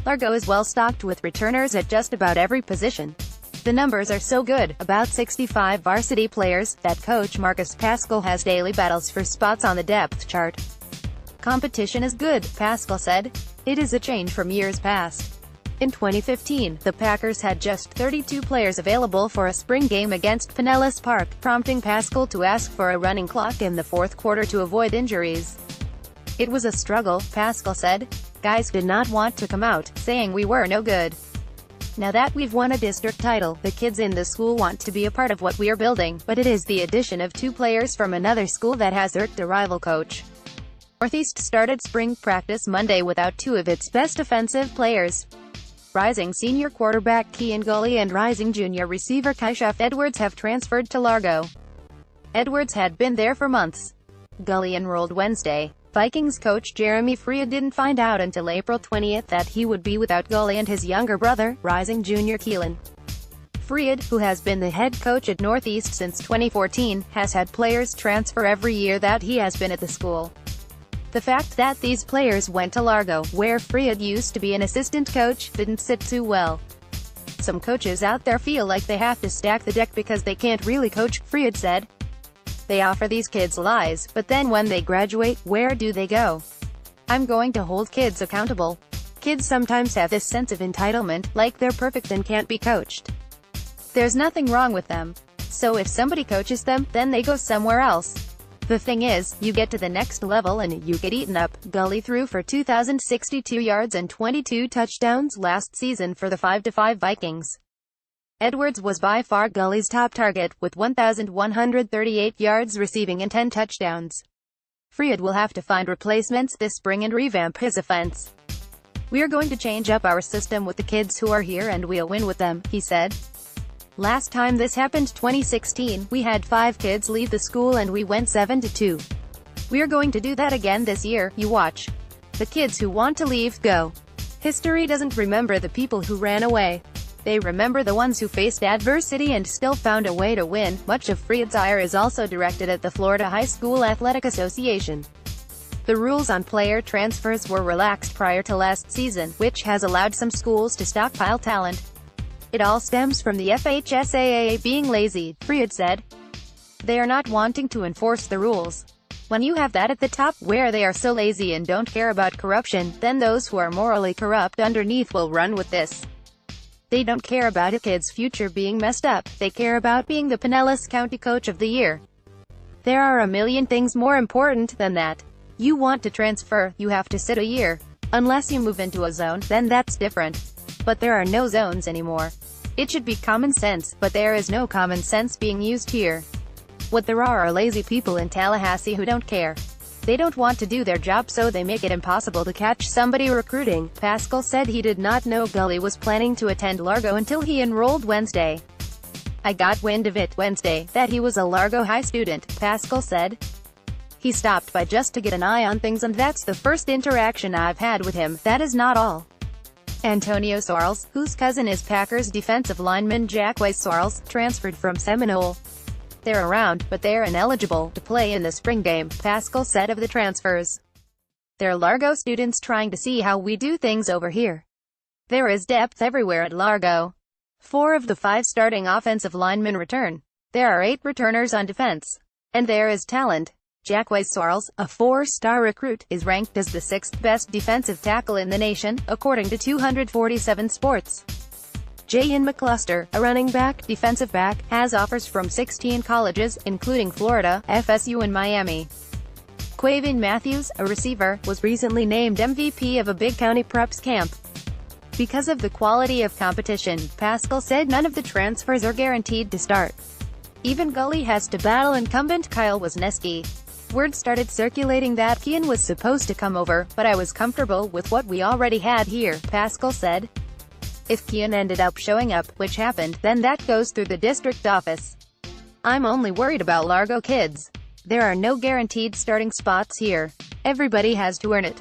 Largo is well stocked with returners at just about every position. The numbers are so good, about 65 varsity players, that coach Marcus Paschal has daily battles for spots on the depth chart. Competition is good, Paschal said. It is a change from years past. In 2015, the Packers had just 32 players available for a spring game against Pinellas Park, prompting Paschal to ask for a running clock in the fourth quarter to avoid injuries. It was a struggle, Paschal said. Guys did not want to come out, saying we were no good. Now that we've won a district title, the kids in the school want to be a part of what we are building, but it is the addition of 2 players from another school that has irked a rival coach. Northeast started spring practice Monday without 2 of its best offensive players. Rising senior quarterback Kian Gully and rising junior receiver Kyshef Edwards have transferred to Largo. Edwards had been there for months. Gully enrolled Wednesday. Vikings coach Jeremy Fried didn't find out until April 20 that he would be without Gully and his younger brother, rising junior Keelan. Fried, who has been the head coach at Northeast since 2014, has had players transfer every year that he has been at the school. The fact that these players went to Largo, where Fried used to be an assistant coach, didn't sit too well. Some coaches out there feel like they have to stack the deck because they can't really coach, Fried said. They offer these kids lies, but then when they graduate, where do they go? I'm going to hold kids accountable. Kids sometimes have this sense of entitlement, like they're perfect and can't be coached. There's nothing wrong with them. So if somebody coaches them, then they go somewhere else. The thing is, you get to the next level and you get eaten up. Gully threw for 2,062 yards and 22 touchdowns last season for the 5-5 Vikings. Edwards was by far Gully's top target, with 1,138 yards receiving and 10 touchdowns. Fried will have to find replacements this spring and revamp his offense. We are going to change up our system with the kids who are here and we'll win with them, he said. Last time this happened 2016, we had 5 kids leave the school and we went 7-2. We are going to do that again this year, you watch. The kids who want to leave, go. History doesn't remember the people who ran away. They remember the ones who faced adversity and still found a way to win. Much of Fried's ire is also directed at the Florida High School Athletic Association. The rules on player transfers were relaxed prior to last season, which has allowed some schools to stockpile talent. It all stems from the FHSAA being lazy, Fried said. They are not wanting to enforce the rules. When you have that at the top, where they are so lazy and don't care about corruption, then those who are morally corrupt underneath will run with this. They don't care about a kid's future being messed up, they care about being the Pinellas County Coach of the Year. There are a million things more important than that. You want to transfer, you have to sit a year. Unless you move into a zone, then that's different. But there are no zones anymore. It should be common sense, but there is no common sense being used here. What there are lazy people in Tallahassee who don't care. They don't want to do their job, so they make it impossible to catch somebody recruiting. Paschal said he did not know Gully was planning to attend Largo until he enrolled Wednesday. I got wind of it Wednesday, that he was a Largo High student, Paschal said. He stopped by just to get an eye on things and that's the first interaction I've had with him, that is not all. Antonio Sorrells, whose cousin is Packers defensive lineman Jacquay Sorrells, transferred from Seminole. They're around, but they're ineligible to play in the spring game, Paschal said of the transfers. They're Largo students trying to see how we do things over here. There is depth everywhere at Largo. 4 of the 5 starting offensive linemen return. There are 8 returners on defense. And there is talent. Jacquay Sorrells, a 4-star recruit, is ranked as the 6th best defensive tackle in the nation, according to 247 Sports. Jayan McCluster, a running back, defensive back, has offers from 16 colleges, including Florida, FSU and Miami. Quavin Matthews, a receiver, was recently named MVP of a Big County Preps camp. Because of the quality of competition, Paschal said none of the transfers are guaranteed to start. Even Gully has to battle incumbent Kyle Wisniewski. Word started circulating that Kian was supposed to come over, but I was comfortable with what we already had here, Paschal said. If Kian ended up showing up, which happened, then that goes through the district office. I'm only worried about Largo kids. There are no guaranteed starting spots here. Everybody has to earn it.